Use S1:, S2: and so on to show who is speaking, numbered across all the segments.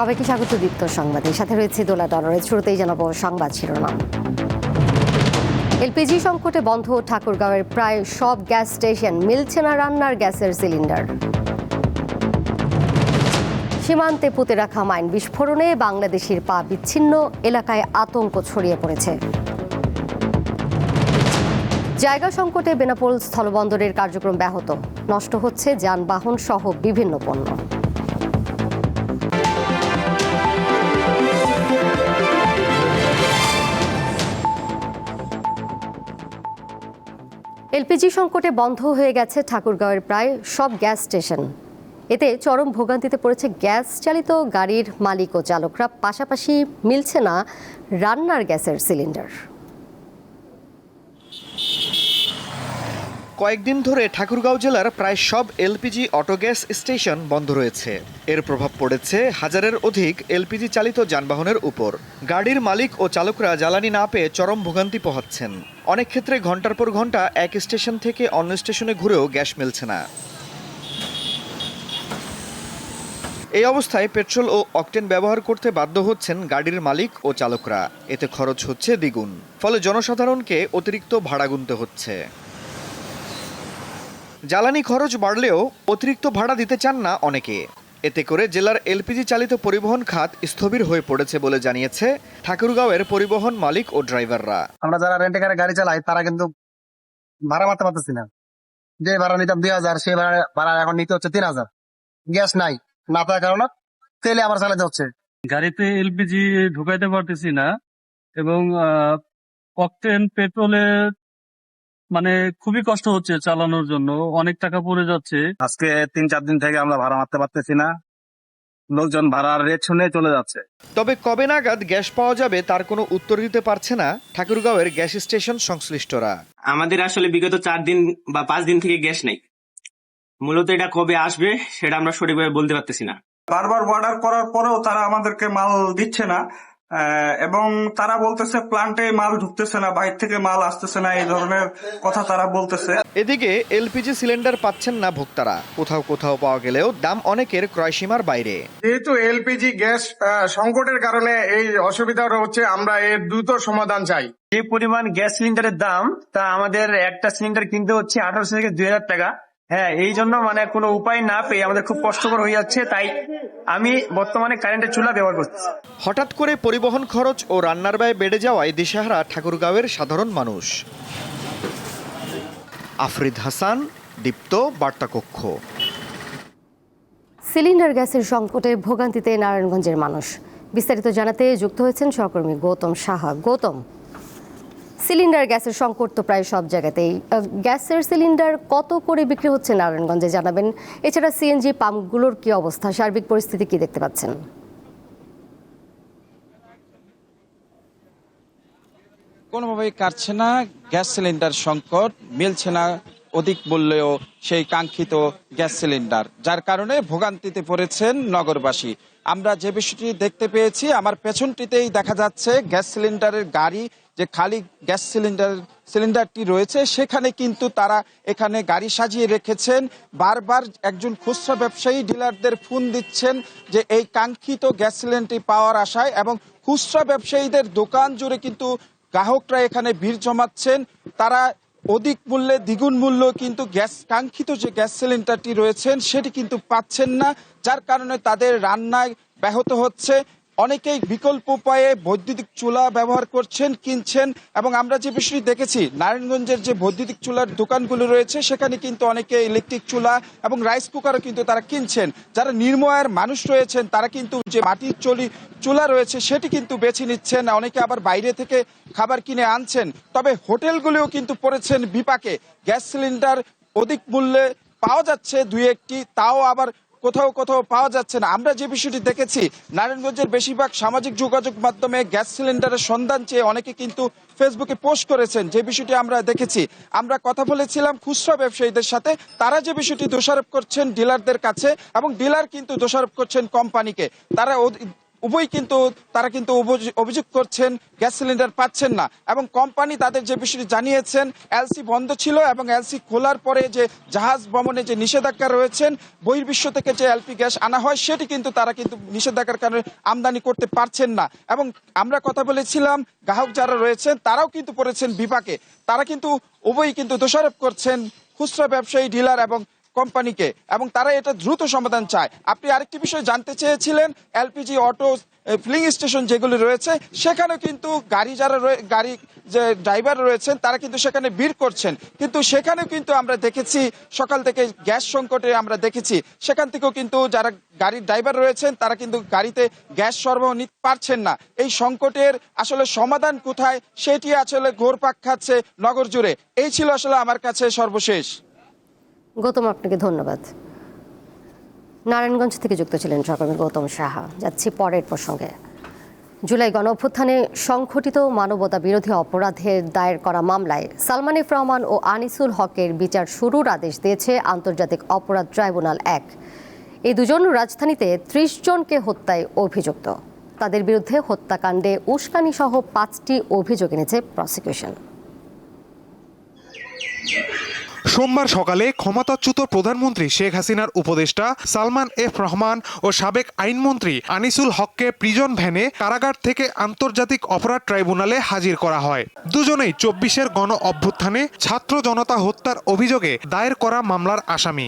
S1: সবাইকে স্বাগত দীপ্ত সংবাদে। সাথে রয়েছে দোলা দলরের। শুরুতেই জানাবো সংবাদ শিরোনাম। এলপিজি সংকটে বন্ধ ঠাকুরগাঁওয়ের প্রায় সব গ্যাস স্টেশন, মিলছে না রান্নার গ্যাসের সিলিন্ডার। সীমান্তে পুঁতে রাখা মাইন বিস্ফোরণে বাংলাদেশির পা বিচ্ছিন্ন, এলাকায় আতঙ্ক ছড়িয়ে পড়েছে। জায়গা সংকটে বেনাপোল স্থলবন্দরের কার্যক্রম ব্যাহত, নষ্ট হচ্ছে যানবাহন সহ বিভিন্ন পণ্য। এলপিজি সংকটে বন্ধ হয়ে গেছে ঠাকুরগাঁওয়ের প্রায় সব গ্যাস স্টেশন। এতে চরম ভোগান্তিতে পড়েছে গ্যাস চালিত গাড়ির মালিক ও চালকরা। পাশাপাশি মিলছে না রান্নার গ্যাসের সিলিন্ডার।
S2: কয়েকদিন ধরে ঠাকুরগাঁও জেলার প্রায় সব এলপিজি অটো গ্যাস স্টেশন বন্ধ রয়েছে। এর প্রভাব পড়েছে হাজারের অধিক এলপিজি চালিত যানবাহনের উপর। গাড়ির মালিক ও চালকরা জ্বালানি না পেয়ে চরম ভোগান্তি পোহাচ্ছেন। অনেক ক্ষেত্রে ঘন্টার পর ঘন্টা এক স্টেশন থেকে অন্য স্টেশনে ঘুরেও গ্যাস মিলছে না। এই অবস্থায় পেট্রোল ও অকটেন ব্যবহার করতে বাধ্য হচ্ছেন গাড়ির মালিক ও চালকরা। এতে খরচ হচ্ছে দ্বিগুণ, ফলে জনসাধারণকে অতিরিক্ত ভাড়া গুনতে হচ্ছে। জ্বালানি খরচ বাড়লেও অতিরিক্ত ভাড়া দিতে চান না অনেকে। এতে করে জেলার এলপিজি চালিত পরিবহন খাত স্থবির হয়ে পড়েছে বলে জানিয়েছে ঠাকুরগাঁওয়ের পরিবহন মালিক ও ড্রাইভাররা।
S3: আমরা যারা রেন্টে কারে গাড়ি চালাই তারা কিন্তু ভাড়া মারতে পারতেছি না। যে ভাড়া নিতাম 2000, সেই ভাড়া এখন নিতে হচ্ছে 3000। গ্যাস নাই, না থাকার কারণে তেলে আবার চালাতে হচ্ছে।
S4: গাড়িতে এলপিজি ঢুকাইতে পারতেছি না এবং অকটেন পেট্রোলে মানে খুবই কষ্ট হচ্ছে চালানোর জন্য, অনেক টাকা পড়ে যাচ্ছে।
S3: আজকে 3-4 দিন থেকে আমরা ভাড়া মারতে পারতেছি না, লোকজন ভাড়ার রেট শুনে চলে যাচ্ছে।
S2: তবে কবে নাগাদ গ্যাস পাওয়া যাবে তার কোনো উত্তর দিতে পারছে না ঠাকুরগাঁওয়ের গ্যাস স্টেশন সংশ্লিষ্টরা।
S5: আমাদের আসলে বিগত 4 দিন বা 5 দিন থেকে গ্যাস নেই। মূলত এটা কবে আসবে সেটা আমরা সঠিকভাবে বলতে পারতেছি না।
S6: বারবার অর্ডার করার পরেও তারা আমাদেরকে মাল দিচ্ছে না, এবং তারা বলতেছে প্লান্টে মাল ঢুকতেছে না, বাইরে থেকে মাল আসতেছে না, এই ধরনের কথা তারা বলতেছে।
S2: এদিকে এলপিজি সিলিন্ডার পাচ্ছেন না ভোক্তারা। কোথাও কোথাও পাওয়া গেলেও দাম অনেকের ক্রয়সীমার বাইরে।
S7: যেহেতু এলপিজি গ্যাস সংকটের কারণে এই অসুবিধাটা হচ্ছে, আমরা এর দ্রুত সমাধান চাই।
S8: যে পরিমাণ গ্যাস সিলিন্ডারের দাম, তা আমাদের একটা সিলিন্ডার কিনতে হচ্ছে 1800 থেকে 2000 টাকা। হ্যাঁ, এই জন্য মানে কোনো উপায় না পেয়ে আমাদের খুব কষ্টকর হয়ে যাচ্ছে। তাই আমি বর্তমানে কারেন্টের চুলা ব্যবহার করছি।
S2: হঠাৎ করে পরিবহন খরচ ও রান্নার ব্যয় বেড়ে যাওয়ায় দিশেহারা ঠাকুরগাঁওয়ের সাধারণ মানুষ। আফরিদ হাসান, দীপ্ত বার্তাকক্ষ।
S1: সিলিন্ডার গ্যাসের সংকটে ভোগান্তিতে নারায়ণগঞ্জের মানুষ। বিস্তারিত জানাতে যুক্ত হয়েছেন সহকর্মী গৌতম সাহা। গৌতম, সিলিন্ডার গ্যাসের সংকট তো প্রায় সব জায়গাতেই। গ্যাসের সিলিন্ডার কত করে বিক্রি হচ্ছে নারায়ণগঞ্জে জানাবেন। এছাড়া সিএনজি পাম্পগুলোর কি অবস্থা, সার্বিক পরিস্থিতি কি দেখতে পাচ্ছেন?
S9: কোনোভাবেই কাটছে না গ্যাস সিলিন্ডার সংকট, মিলছে না অধিক মূল্যেও সেই কাঙ্ক্ষিত গ্যাস সিলিন্ডার, যার কারণে ভোগান্তিতে পড়েছেন নগরবাসী। আমরা যে বিষয়টি দেখতে পেয়েছি, আমার পেছনটিতেই দেখা যাচ্ছে গ্যাস সিলিন্ডারের গাড়ি, যে খালি গ্যাস সিলিন্ডারটি রয়েছে সেখানে কিন্তু তারা এখানে গাড়ি সাজিয়ে রেখেছেন। বারবার একজন খুচরা ব্যবসায়ী ডিলারদের ফোন দিচ্ছেন যে এই কাঙ্ক্ষিত গ্যাস সিলিন্ডারটি পাওয়ার আশায়, এবং খুচরা ব্যবসায়ীদের দোকান জুড়ে কিন্তু গ্রাহকরা এখানে ভিড় জমাচ্ছেন। তারা অধিক মূল্যে, দ্বিগুণ মূল্য কিন্তু কাঙ্ক্ষিত যে গ্যাস সিলিন্ডারটি রয়েছেন সেটি কিন্তু পাচ্ছেন না, যার কারণে তাদের রান্নায় ব্যাহত হচ্ছে। অনেকেই বিকল্প উপায়ে বৈদ্যুতিক চুলা ব্যবহার করছেন, কিনছেন। এবং আমরা যে বিষয়টি দেখেছি, নারায়ণগঞ্জের যে বৈদ্যুতিক চুলার দোকানগুলো রয়েছে সেখানে কিন্তু অনেকে ইলেকট্রিক চুলা এবং রাইস কুকারও কিন্তু তারা কিনছেন। যারা নিম্ন আয়ের মানুষ রয়েছেন তারা কিন্তু যে মাটির চুলা রয়েছে সেটি কিন্তু বেছে নিচ্ছেন, অনেকে আবার বাইরে থেকে খাবার কিনে আনছেন। তবে হোটেলগুলিও কিন্তু পড়েছেন বিপাকে। গ্যাস সিলিন্ডার অধিক মূল্যে পাওয়া যাচ্ছে দুই একটি, তাও আবার কোথাও কোথাও পাওয়া যাচ্ছে না। আমরা যে বিষয়টি দেখেছি, নারায়ণগঞ্জের বেশিরভাগ সামাজিক যোগাযোগ মাধ্যমে গ্যাস সিলিন্ডারের সন্ধান চেয়ে অনেকে কিন্তু ফেসবুকে পোস্ট করেছেন, যে বিষয়টি আমরা দেখেছি। আমরা কথা বলেছিলাম খুচরা ব্যবসায়ীদের সাথে, তারা যে বিষয়টি দোষারোপ করছেন ডিলারদের কাছে, এবং ডিলার কিন্তু দোষারোপ করছেন কোম্পানিকে। তারা উভয় কিন্তু তারা কিন্তু অভিযোগ করছেন গ্যাস সিলিন্ডার পাচ্ছেন না এবং কোম্পানি তাদের যে বিষয়টি জানিয়েছেন এলসি বন্ধ ছিল এবং এলসি খোলার পরে যে জাহাজ ভ্রমণে যে নিষেধাজ্ঞা রয়েছেন বহির্বিশ্ব থেকে যে এলপি গ্যাস আনা হয় সেটি কিন্তু তারা কিন্তু নিষেধাজ্ঞার কারণে আমদানি করতে পারছেন না এবং আমরা কথা বলেছিলাম গ্রাহক যারা রয়েছেন তারাও কিন্তু পড়েছেন বিপাকে। তারা কিন্তু উভয়ই কিন্তু দোষারোপ করছেন খুচরা ব্যবসায়ী, ডিলার এবং কোম্পানিকে এবং তারা এটা দ্রুত সমাধান চায়। আপনি আরেকটি বিষয় জানতে চেয়েছিলেন, এলপিজি অটো ফিলিং স্টেশন যেগুলি রয়েছে সেখানেও কিন্তু গাড়ি যে ড্রাইভার রয়েছেন তারা কিন্তু সেখানে ভিড় করছেন, কিন্তু সেখানেও কিন্তু আমরা দেখেছি সকাল থেকে গ্যাস সংকটে আমরা দেখেছি সেখান থেকেও কিন্তু যারা গাড়ির ড্রাইভার রয়েছেন তারা কিন্তু গাড়িতে গ্যাস সরবরাহ নিতে পারছেন না। এই সংকটের আসলে সমাধান কোথায় সেটি আসলে ঘোরপাক খাচ্ছে নগর জুড়ে। এই ছিল আসলে আমার কাছে সর্বশেষ।
S1: গৌতম, আপনাকে ধন্যবাদ। নারায়ণগঞ্জ থেকে যুক্ত ছিলেন সহকর্মী গৌতম সাহা। যাচ্ছি পরের প্রসঙ্গে। জুলাই গণঅভ্যুত্থানে সংঘটিত মানবতা বিরোধী অপরাধের দায়ের করা মামলায় সালমান এফ রহমান ও আনিসুল হকের বিচার শুরুর আদেশ দিয়েছে আন্তর্জাতিক অপরাধ ট্রাইব্যুনাল 1। এই দুজন রাজধানীতে ৩০ জনকে হত্যায় অভিযুক্ত। তাদের বিরুদ্ধে হত্যাকাণ্ডে উস্কানি সহ 5টি অভিযোগ এনেছে প্রসিকিউশন।
S10: সোমবার সকালে ক্ষমতাচ্যুত প্রধানমন্ত্রী শেখ হাসিনার উপদেষ্টা সালমান এফ রহমান ও সাবেক আইনমন্ত্রী আনিসুল হককে প্রিজন ভ্যানে কারাগার থেকে আন্তর্জাতিক অপরাধ ট্রাইব্যুনালে হাজির করা হয়। দুজনেই 24-এর গণ অভ্যুত্থানে ছাত্র জনতা হত্যার অভিযোগে দায়ের করা মামলার আসামি।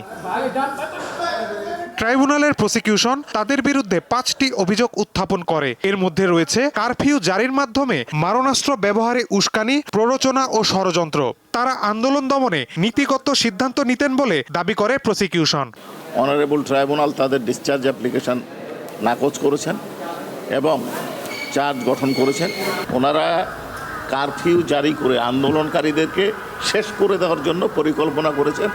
S10: ট্রাইব্যুনালের প্রসিকিউশন তাদের বিরুদ্ধে 5টি অভিযোগ উত্থাপন করে। এর মধ্যে রয়েছে কারফিউ জারির মাধ্যমে মারণাস্ত্র ব্যবহারে উস্কানি, প্ররোচনা ও ষড়যন্ত্র। তারা আন্দোলন দমনে নীতিগত সিদ্ধান্ত নিতেন বলে দাবি করে প্রসিকিউশন।
S11: অনারেবল ট্রাইব্যুনাল তাদের ডিসচার্জ অ্যাপ্লিকেশন নাকচ করেছেন এবং চার্জ গঠন করেছেন। ওনারা কারফিউ জারি করে আন্দোলনকারীদেরকে শেষ করে দেওয়ার জন্য পরিকল্পনা করেছেন,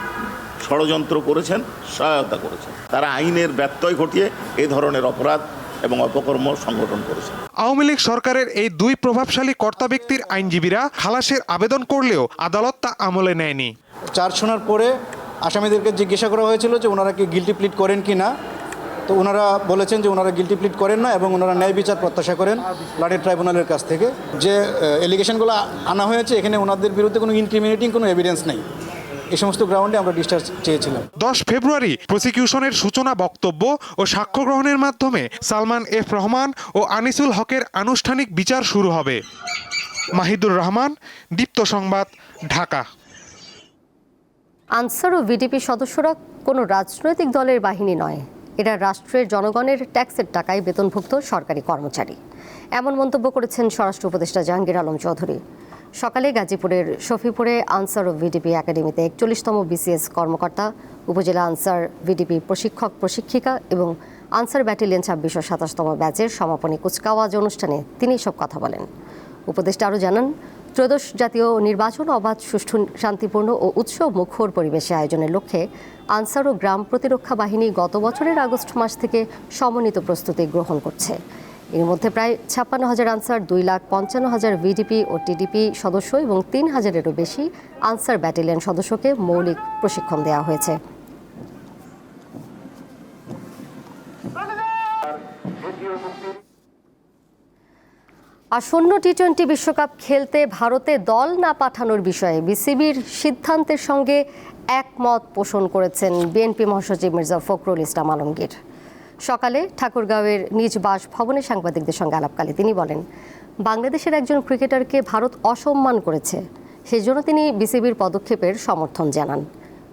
S11: ষড়যন্ত্র করেছেন, সহায়তা করেছেন। তারা আইনের ব্যত্যয় ঘটিয়ে এই ধরনের অপরাধ এবং অপকর্ম সংগঠন করেছে।
S10: আওয়ামী লীগ সরকারের এই দুই প্রভাবশালী কর্তা ব্যক্তির আইনজীবীরা খালাসের আবেদন করলেও আদালত তা আমলে নেয়নি।
S12: চার্জ শোনার পরে আসামিদেরকে জিজ্ঞাসা করা হয়েছিল যে ওনারা কি গিলটি প্লিড করেন কি না। তো ওনারা বলেছেন যে ওনারা গিলটি প্লিড করেন না এবং ওনারা ন্যায় বিচার প্রত্যাশা করেন লাঠি ট্রাইব্যুনালের কাছ থেকে। যে এলিগেশনগুলো আনা হয়েছে এখানে ওনাদের বিরুদ্ধে কোনো ইনক্রিমিনেটিং কোনো এভিডেন্স নেই। এই সমস্ত গ্রাউন্ডে আমরা ডিসচার্জ চেয়েছিলাম।
S10: 10 ফেব্রুয়ারি প্রসিকিউশনের সূচনা বক্তব্য ও সাক্ষ্য গ্রহণের মাধ্যমে সালমান এফ রহমান ও আনিসুল হকের আনুষ্ঠানিক বিচার শুরু হবে। মাহিদুর রহমান, দীপ্ত সংবাদ, ঢাকা।
S1: আনসার ও ভিডিপি সদস্যরা কোনো রাজনৈতিক দলের বাহিনী নয়, এরা রাষ্ট্রের জনগণের ট্যাক্সের টাকায় বেতনভুক্ত সরকারি কর্মচারী। এমন মন্তব্য করেছেন স্বরাষ্ট্র উপদেষ্টা জাহাঙ্গীর আলম চৌধুরী। সকালে গাজীপুরের শফিপুরে আনসার ও ভিডিপি একাডেমিতে 41তম বিসিএস কর্মকর্তা, উপজেলা আনসার ভিডিপি প্রশিক্ষক প্রশিক্ষিকা এবং আনসার ব্যাটালিয়ন 26 ও 27তম ব্যাচের সমাপনী কুচকাওয়াজ অনুষ্ঠানে তিনি এসব কথা বলেন। উপদেষ্টা আরও জানান, ত্রয়োদশ জাতীয় নির্বাচন অবাধ, সুষ্ঠু, শান্তিপূর্ণ ও উৎসব মুখর পরিবেশে আয়োজনের লক্ষ্যে আনসার ও গ্রাম প্রতিরক্ষা বাহিনী গত বছরের আগস্ট মাস থেকে সমন্বিত প্রস্তুতি গ্রহণ করছে। এর মধ্যে প্রায় 56,000 আনসার, 2,55,000 ভিডিপি ও টিডিপি সদস্য এবং 3,000-এরও বেশি আনসার ব্যাটালিয়ন সদস্যকে মৌলিক প্রশিক্ষণ দেওয়া হয়েছে। আসন্ন টি-20 বিশ্বকাপ খেলতে ভারতে দল না পাঠানোর বিষয়ে বিসিবির সিদ্ধান্তের সঙ্গে একমত পোষণ করেছেন বিএনপি মহাসচিব মির্জা ফখরুল ইসলাম আলমগীর। সকালে ঠাকুরগাঁওয়ের নিজ বাসভবনে সাংবাদিকদের সঙ্গে আলাপকালে তিনি বলেন, বাংলাদেশের একজন ক্রিকেটারকে ভারত অসম্মান করেছে, সেজন্য তিনি বিসিবির পদক্ষেপের সমর্থন জানান।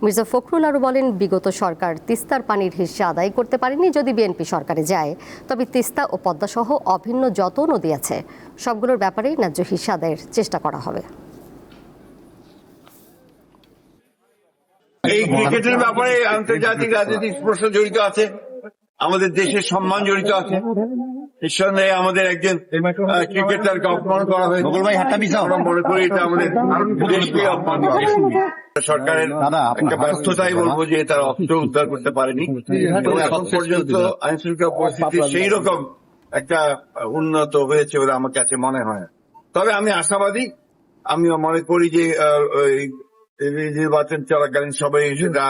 S1: মির্জা ফখরুল আরও বলেন, বিগত সরকার তিস্তার পানির হিস্সা আদায় করতে পারেনি। যদি বিএনপি সরকারে যায় তবে তিস্তা ও পদ্মাসহ অভিন্ন যত নদী আছে সবগুলোর ব্যাপারেই ন্যায্য হিস্সা আদায়ের চেষ্টা করা হবে।
S13: এই ক্রিকেটের ব্যাপারে আন্তর্জাতিক রাজনৈতিক প্রশ্ন জড়িত আছে, আমাদের দেশের সম্মান জড়িত আছে। নিঃসন্দেহে আমাদের একজন ক্রিকেটারকে অপমান করা হয়েছে, আমরা মনে করি এটা আমাদের দেশকে অপমান করা। সরকারের একটা ব্যর্থতাই বলবো যে তারা অস্ত্র উদ্ধার করতে পারেনি এবং এখন পর্যন্ত আইন শৃঙ্খলা পরিস্থিতি সেই রকম একটা উন্নত হয়েছে বলে আমার কাছে মনে হয়। তবে আমি আশাবাদী, আমি মনে করি যে নির্বাচন চলাকালীন সবাই সেটা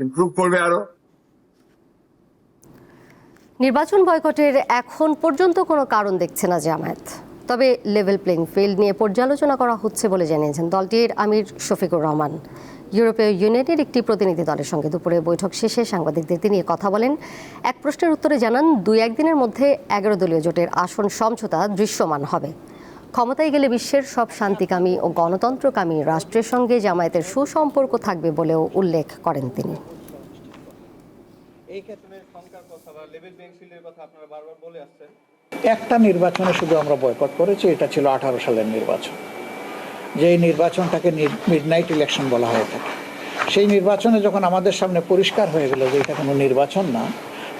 S13: ইমপ্রুভ করবে আরো।
S1: নির্বাচন বয়কটের এখন পর্যন্ত কোনো কারণ দেখছে না জামায়াত, তবে লেভেল প্লেইং ফিল্ড নিয়ে পর্যালোচনা করা হচ্ছে বলে জানিয়েছেন দলটির আমির শফিকুর রহমান। ইউরোপীয় ইউনিয়নের একটি প্রতিনিধি দলের সঙ্গে দুপুরে বৈঠক শেষে সাংবাদিকদের তিনি কথা বলেন। এক প্রশ্নের উত্তরে জানান, 2-1 দিনের মধ্যে 11 দলীয় জোটের আসন সমঝোতা দৃশ্যমান হবে। ক্ষমতায় গেলে বিশ্বের সব শান্তিকামী ও গণতন্ত্রকামী রাষ্ট্রের সঙ্গে জামায়াতের সুসম্পর্ক থাকবে বলেও উল্লেখ করেন তিনি।
S14: একটা নির্বাচনে শুধু আমরা বয়কট করেছি, এটা ছিল 18 সালের নির্বাচন, যে নির্বাচনটাকে মিডনাইট ইলেকশন বলা হয়ে থাকে। সেই নির্বাচনে যখন আমাদের সামনে পরিষ্কার হয়ে গেল যে এটা কোনো নির্বাচন না,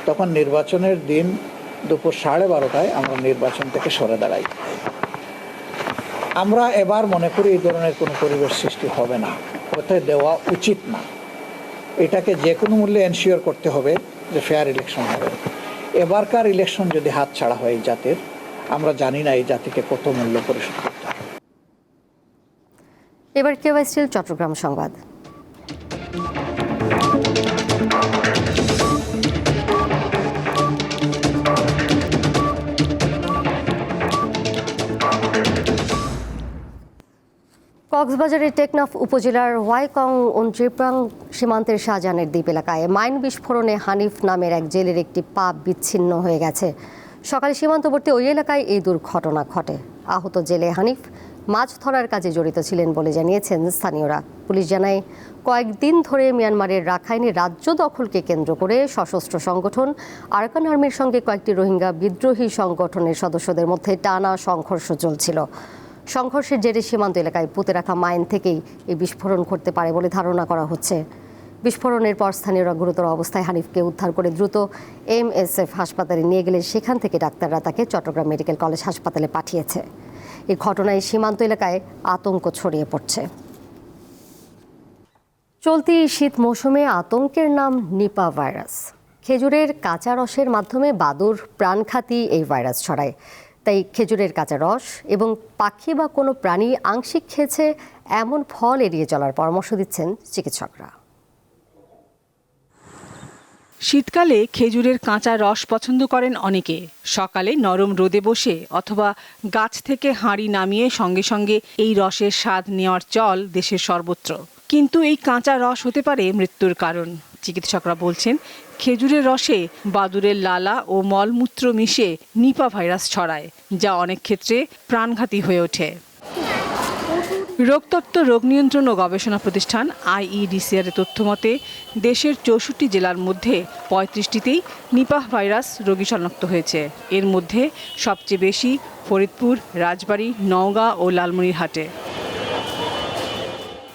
S14: তখন নির্বাচনের দিন দুপুর 12:30টায় আমরা নির্বাচন থেকে সরে দাঁড়াই। আমরা এবার মনে করি এই ধরনের কোনো পরিবেশ সৃষ্টি হবে না, হতে দেওয়া উচিত না। এটাকে যে কোনো মূল্যে এনশিওর করতে হবে যে ফেয়ার ইলেকশন হবে। এবারকার ইলেকশন যদি হাতছাড়া হয় এই জাতির, আমরা জানি না এই জাতিকে কত মূল্য পরিশোধ করতে হবে।
S1: এবার কেওয়াই স্টিল চট্টগ্রাম সংবাদ। কক্সবাজারের টেকনাফ উপজেলার ওয়াইকং অঞ্চিপ্রাং সীমান্তের শাহজাহানের দ্বীপ এলাকায় মাইন বিস্ফোরণে হানিফ নামের এক জেলের একটি পা বিচ্ছিন্ন হয়ে গেছে। সকালে সীমান্তবর্তী ওই এলাকায় এই দুর্ঘটনা ঘটে। আহত জেলে হানিফ মাছ ধরার কাজে জড়িত ছিলেন বলে জানিয়েছেন স্থানীয়রা। পুলিশ জানায়, কয়েকদিন ধরে মিয়ানমারের রাখাইনে রাজ্য দখলকে কেন্দ্র করে সশস্ত্র সংগঠন আরাকান আর্মির সঙ্গে কয়েকটি রোহিঙ্গা বিদ্রোহী সংগঠনের সদস্যদের মধ্যে টানা সংঘর্ষ চলছিল। সংঘর্ষের জেরে সীমান্ত এলাকায় পুঁতে রাখা মাইন থেকেই এই বিস্ফোরণ ঘটতে পারে বলে ধারণা করা হচ্ছে। বিস্ফোরণের পর স্থানীয়রা গুরুতর অবস্থায় হানিফকে উদ্ধার করে দ্রুত MSF হাসপাতালে নিয়ে গেলে সেখান থেকে ডাক্তাররা তাকে চট্টগ্রাম মেডিকেল কলেজ হাসপাতালে পাঠিয়েছে। এই ঘটনায় সীমান্ত এলাকায় আতঙ্ক ছড়িয়ে পড়ছে। চলতি শীত মৌসুমে আতঙ্কের নাম নিপা ভাইরাস। খেজুরের কাঁচা রসের মাধ্যমে বাদুর প্রাণঘাতী এই ভাইরাস ছড়ায়। তাই খেজুরের কাঁচা রস এবং পাখি বা কোনো প্রাণী আংশিক খেয়েছে এমন ফল এড়িয়ে চলার পরামর্শ দিচ্ছেন চিকিৎসকরা।
S15: শীতকালে খেজুরের কাঁচা রস পছন্দ করেন অনেকে। সকালে নরম রোদে বসে অথবা গাছ থেকে হাঁড়ি নামিয়ে সঙ্গে সঙ্গে এই রসের স্বাদ নেওয়ার চল দেশের সর্বত্র। কিন্তু এই কাঁচা রস হতে পারে মৃত্যুর কারণ। চিকিৎসকরা বলছেন, খেজুরের রসে বাদুরের লালা ও মলমূত্র মিশে নিপা ভাইরাস ছড়ায়, যা অনেক ক্ষেত্রে প্রাণঘাতী হয়ে ওঠে। রোগতত্ত্ব, রোগ নিয়ন্ত্রণ ও গবেষণা প্রতিষ্ঠান IEDCR এর তথ্য মতে দেশের 64 জেলার মধ্যে 35টিতেই নিপাহ ভাইরাস রোগী শনাক্ত হয়েছে। এর মধ্যে সবচেয়ে বেশি ফরিদপুর, রাজবাড়ী, নওগাঁ ও লালমনিরহাটে।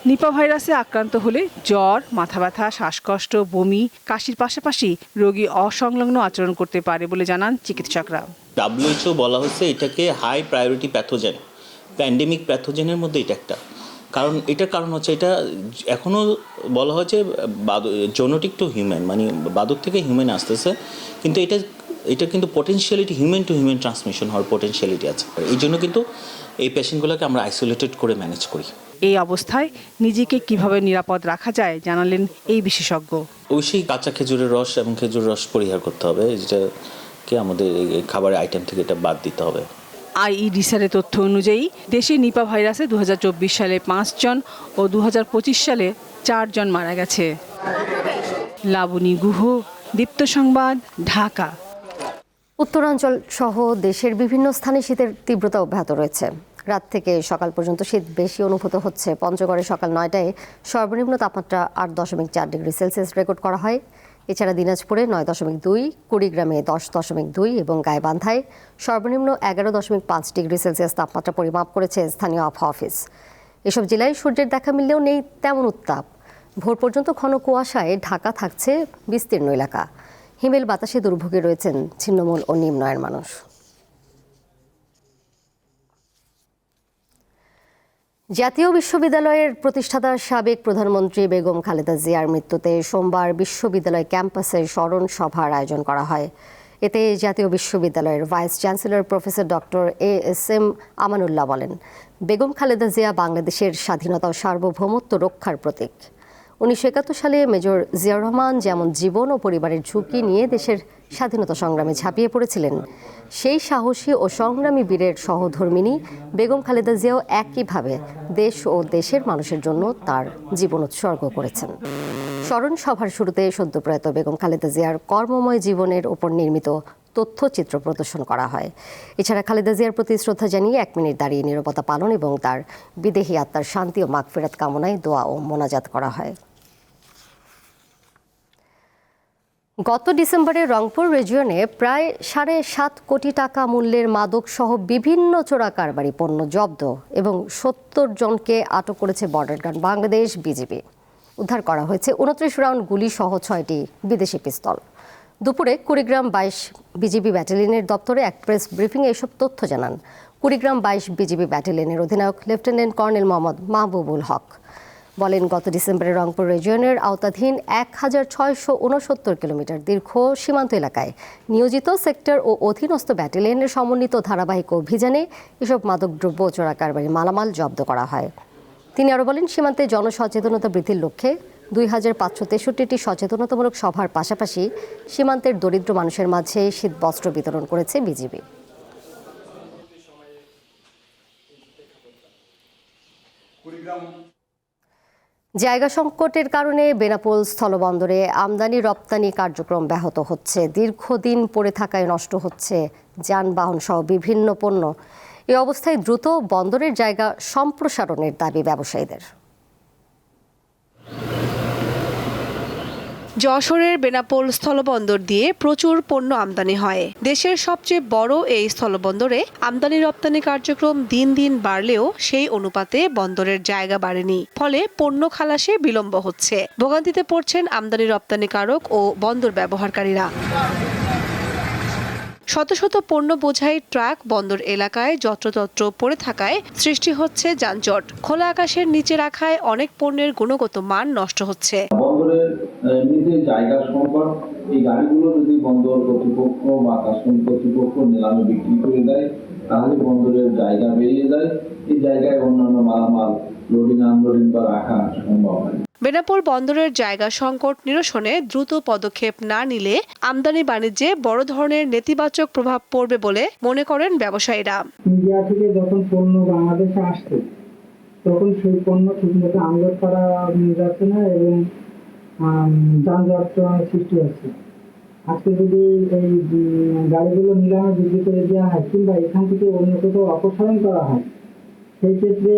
S15: নিপা ভাইরাসে আক্রান্ত হলে জ্বর, মাথা ব্যথা, শ্বাসকষ্ট, বমি, কাশির পাশাপাশি রোগী অসংলগ্ন আচরণ করতে পারে বলে জানান চিকিৎসকরা।
S16: WHO বলা হয়েছে এটাকে হাই প্রায়োরিটি প্যাথোজেন, প্যান্ডেমিক প্যাথোজেনের মধ্যে এটা একটা কারণ। এটার কারণ হচ্ছে এটা এখনও বলা হয়েছে জোনোটিক টু হিউম্যান, মানে বাদুর থেকে হিউম্যান আসতেছে, কিন্তু এটা কিন্তু potentiality human two human transmission হওয়ার পোটেনশিয়ালিটি আছে। এই জন্য কিন্তু এই পেশেন্টগুলোকে আমরা আইসোলেটেড করে ম্যানেজ করি।
S15: এই অবস্থায় নিজেকে কিভাবে নিরাপদ রাখা যায় জানালেন এই বিশেষজ্ঞ।
S16: অবশ্যই কাঁচা খেজুরের রস এবং খেজুর রস পরিহার করতে হবে, যেটাকে আমাদের খাবারের আইটেম থেকে এটা বাদ দিতে হবে।
S15: IEDCR এর তথ্য অনুযায়ী দেশে নিপা ভাইরাসে 2024 সালে 5 জন ও 2025 সালে 4 জন মারা গেছে। লাবণী গুহ, দীপ্ত সংবাদ, ঢাকা।
S1: উত্তরাঞ্চল সহ দেশের বিভিন্ন স্থানে শীতের তীব্রতা অব্যাহত রয়েছে। রাত থেকে সকাল পর্যন্ত শীত বেশি অনুভূত হচ্ছে। পঞ্চগড়ে সকাল 9টায় সর্বনিম্ন তাপমাত্রা 8.4 ডিগ্রি সেলসিয়াস রেকর্ড করা হয়। এছাড়া দিনাজপুরে 9.2, কুড়িগ্রামে 10.2 এবং গাইবান্ধায় সর্বনিম্ন 11.5 ডিগ্রি সেলসিয়াস তাপমাত্রা পরিমাপ করেছে স্থানীয় আবহাওয়া অফিস। এসব জেলায় সূর্যের দেখা মিললেও নেই তেমন উত্তাপ। ভোর পর্যন্ত ঘন কুয়াশায় ঢাকা থাকছে বিস্তীর্ণ এলাকা। হিমেল বাতাসে দুর্ভোগে রয়েছেন ছিন্নমূল ও নিম্ন আয়ের মানুষ। জাতীয় বিশ্ববিদ্যালয়ের প্রতিষ্ঠাতা সাবেক প্রধানমন্ত্রী বেগম খালেদা জিয়ার মৃত্যুতে সোমবার বিশ্ববিদ্যালয় ক্যাম্পাসে স্মরণ সভার আয়োজন করা হয়। এতে জাতীয় বিশ্ববিদ্যালয়ের vice chancellor professor doctor ASM Amanullah বলেন, বেগম খালেদা জিয়া বাংলাদেশের স্বাধীনতা ও সার্বভৌমত্ব রক্ষার প্রতীক। 1971 সালে মেজর জিয়াউর রহমান যেমন জীবন ও পরিবারের ঝুঁকি নিয়ে দেশের স্বাধীনতা সংগ্রামে ঝাঁপিয়ে পড়েছিলেন, সেই সাহসী ও সংগ্রামী বীরের সহধর্মিণী বেগম খালেদা জিয়াও একইভাবে দেশ ও দেশের মানুষের জন্য তার জীবন উৎসর্গ করেছেন। স্মরণ সভার শুরুতে সদ্যপ্রয়াত বেগম খালেদা জিয়ার কর্মময় জীবনের উপর নির্মিত তথ্যচিত্র প্রদর্শন করা হয়। এছাড়া খালেদা জিয়ার প্রতি শ্রদ্ধা জানিয়ে 1 মিনিট দাঁড়িয়ে নীরবতা পালন এবং তার বিদেহী আত্মার শান্তি ও মাগফিরাত কামনায় দোয়া ও মোনাজাত করা হয়। গত ডিসেম্বরে রংপুর রিজিয়নে প্রায় 7.5 কোটি টাকা মূল্যের মাদক সহ বিভিন্ন চোরা কারবারি পণ্য জব্দ এবং 70 জনকে আটক করেছে বর্ডার গার্ড বাংলাদেশ বিজিবি। উদ্ধার করা হয়েছে 29 রাউন্ড গুলি সহ 6টি বিদেশি পিস্তল। দুপুরে কুড়িগ্রাম 22 বিজিবি ব্যাটালিয়নের দপ্তরে এক প্রেস ব্রিফিংয়ে এসব তথ্য জানান কুড়িগ্রাম 22 বিজিবি ব্যাটালিয়নের অধিনায়ক লেফটেন্যান্ট কর্নেল মোহাম্মদ মাহবুবুল হক। বলেন, গত ডিসেম্বরে রংপুর রিজিয়নের আওতাধীন 1669 কিলোমিটার দীর্ঘ সীমান্ত এলাকায় নিয়োজিত সেক্টর ও অধীনস্থ ব্যাটালিয়নের সমন্বিত ধারাবাহিক অভিযানে এসব মাদকদ্রব্য ও চোরা কারবারি মালামাল জব্দ করা হয়। তিনি আরও বলেন, সীমান্তে জনসচেতনতা বৃদ্ধির লক্ষ্যে 2563টি সচেতনতামূলক সভার পাশাপাশি সীমান্তের দরিদ্র মানুষের মাঝে শীতবস্ত্র বিতরণ করেছে বিজিবি। জায়গা সংকটের কারণে বেনাপোল স্থলবন্দরে আমদানি রপ্তানি কার্যক্রম ব্যাহত হচ্ছে। দীর্ঘদিন পড়ে থাকায় নষ্ট হচ্ছে যানবাহন সহ বিভিন্ন পণ্য। এই অবস্থায় দ্রুত বন্দরের জায়গা সম্প্রসারণের দাবি ব্যবসায়ীদের।
S17: যশোরের বেনাপোল স্থলবন্দর দিয়ে প্রচুর পণ্য আমদানি হয়। দেশের সবচেয়ে বড় এই স্থলবন্দরে আমদানি রপ্তানি কার্যক্রম দিন দিন বাড়লেও সেই অনুপাতে বন্দরের জায়গা বাড়েনি। ফলে পণ্য খালাসে বিলম্ব হচ্ছে। ভোগান্তিতে পড়ছেন আমদানি রপ্তানিকারক ও বন্দর ব্যবহারকারীরা। শত শত পণ্য বোঝাই ট্রাক বন্দর এলাকায় যত্রতত্র পড়ে থাকায় সৃষ্টি হচ্ছে যানজট। খোলা আকাশের নিচে রাখায় অনেক পণ্যের গুণগত মান নষ্ট হচ্ছে।
S18: বন্দরের এমনিতে জায়গা সংকট, এই গাড়িগুলো যদি বন্দর কর্তৃপক্ষ বা কাস্টম কর্তৃপক্ষ নিলামে বিক্রি করে দেয় তাহলে বন্দরের জায়গা বেরিয়ে যায়। এই জায়গায় অন্যান্য মালামাল লোডিং আনলোডিং বা রাখা সম্ভব হয়।
S17: বেনাপোল বন্দরের জায়গা সংকট নিরসনে দ্রুত পদক্ষেপ না নিলে আমদানি বাণিজ্যে বড় ধরনের নেতিবাচক প্রভাব পড়বে বলে মনে করেন ব্যবসায়ীরা।
S19: ইন্ডিয়া থেকে যখন পণ্য বাংলাদেশে আসছে তখন সেই পণ্য ঠিকমতো আনলোড করা যাচ্ছে না এবং যানজট সৃষ্টি হচ্ছে। আজকে যদি এই গাড়িগুলো নিলামে বিক্রি করে দেওয়া হয় কিংবা এখান থেকে অন্য কোথাও অপসারণ করা হয়, সেই ক্ষেত্রে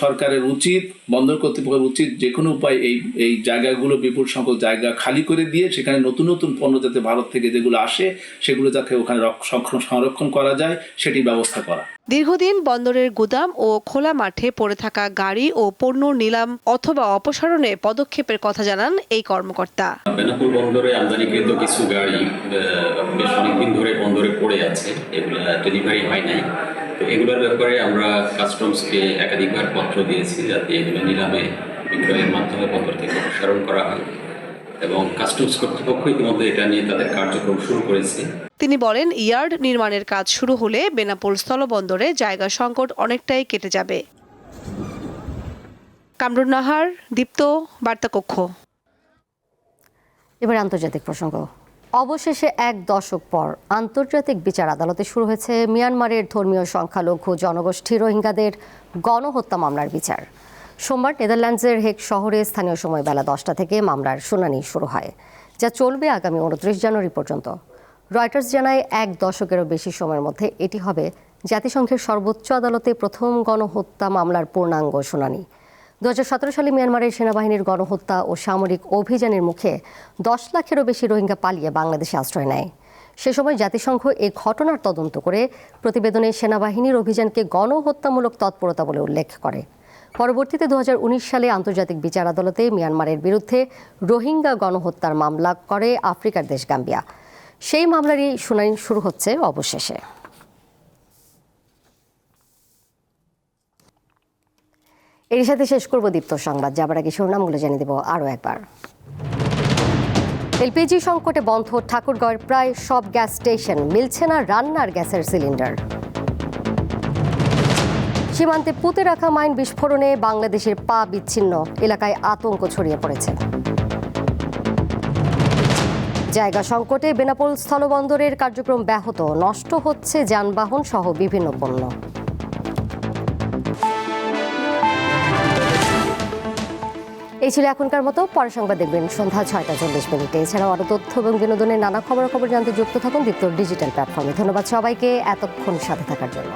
S20: সরকারের উচিত, বন্দর কর্তৃপক্ষের উচিত যে কোনো উপায় এই জায়গাগুলো বিপুল সংখ্যক জায়গা খালি করে দিয়ে সেখানে নতুন নতুন পণ্য যাতে ভারত থেকে যেগুলো আসে সেগুলো যাতে ওখানে সংরক্ষণ করা যায় সেটি ব্যবস্থা করা।
S17: দীর্ঘদিন বন্দরের গুদাম ও খোলা মাঠে পড়ে থাকা গাড়ি ও পণ্য নিলাম অথবা অপসারণে পদক্ষেপের কথা জানান এই কর্মকর্তা।
S21: বেনাপোল বন্দরে আমদানিকৃত কিছু গাড়ি বেশ অনেকদিন ধরে বন্দরে পড়ে আছে, এগুলো ডেলিভারি হয় নাই। তো এগুলোর ব্যাপারে আমরা কাস্টমসকে একাধিকবার পত্র দিয়েছি যাতে এগুলো নিলামে বিক্রয়ের মাধ্যমে বন্দর থেকে অপসারণ করা হয় এবং কাস্টমস কর্তৃপক্ষ ইতিমধ্যে এটা নিয়ে তাদের কার্যক্রম শুরু করেছে।
S17: তিনি বলেন, ইয়ার্ড নির্মাণের কাজ শুরু হলে বেনাপোল স্থলবন্দরে জায়গা সংকট অনেকটাই কেটে যাবে। কামরুন নাহার, দীপ্ত, বার্তা কক্ষ।
S1: এবার আন্তর্জাতিক প্রসঙ্গ। অবশেষে 1 দশক পর আন্তর্জাতিক বিচার আদালতে শুরু হয়েছে মিয়ানমারের ধর্মীয় সংখ্যালঘু জনগোষ্ঠী রোহিঙ্গাদের গণহত্যা মামলার বিচার। সোমবার নেদারল্যান্ডসের হেগ শহরে স্থানীয় সময় বেলা 10টা থেকে মামলার শুনানি শুরু হয়, যা চলবে আগামী 29 জানুয়ারি পর্যন্ত। রয়টার্স জানায় 1 দশকেরও বেশি সময়ের মধ্যে এটি হবে জাতিসংঘের সর্বোচ্চ আদালতে প্রথম গণহত্যা মামলার পূর্ণাঙ্গ শুনানি। 2017 সালে মিয়ানমারের সেনাবাহিনীর গণহত্যা ও সামরিক অভিযানের মুখে 10 লাখেরও বেশি রোহিঙ্গা পালিয়ে বাংলাদেশে আশ্রয় নেয়। সে সময় জাতিসংঘ এই ঘটনার তদন্ত করে প্রতিবেদনে সেনাবাহিনীর অভিযানকে গণহত্যামূলক তৎপরতা বলে উল্লেখ করে। পরবর্তীতে 2019 সালে আন্তর্জাতিক বিচার আদালতে মিয়ানমারের বিরুদ্ধে রোহিঙ্গা গণহত্যার মামলা করে আফ্রিকার দেশ গাম্বিয়া। সেই মামলারই শুনানি শুরু হচ্ছে অবশেষে। এর সাথে শেষ করব দীপ্ত সংবাদ। যাবার আগে শিরোনামগুলো জানিয়ে দেব আরও একবার। এলপিজি সংকটে বন্ধ ঠাকুরগাঁওয়ের প্রায় সব গ্যাস স্টেশন, মিলছে না রান্নার গ্যাসের সিলিন্ডার। সীমান্তে পুঁতে রাখা মাইন বিস্ফোরণে বাংলাদেশের পা বিচ্ছিন্ন, এলাকায় আতঙ্ক ছড়িয়ে পড়েছে। জায়গা সংকটে বেনাপোল স্থলবন্দরের কার্যক্রম ব্যাহত, নষ্ট হচ্ছে যানবাহন সহ বিভিন্ন পণ্য। এই ছিল এখনকার মতো। পরের সংবাদ দেখবেন সন্ধ্যা 6:40। এছাড়াও আরো তথ্য এবং বিনোদনের নানা খবর জানতে যুক্ত থাকুন দীপ্তর ডিজিটাল প্ল্যাটফর্মে। ধন্যবাদ সবাইকে এতক্ষণ সাথে থাকার জন্য।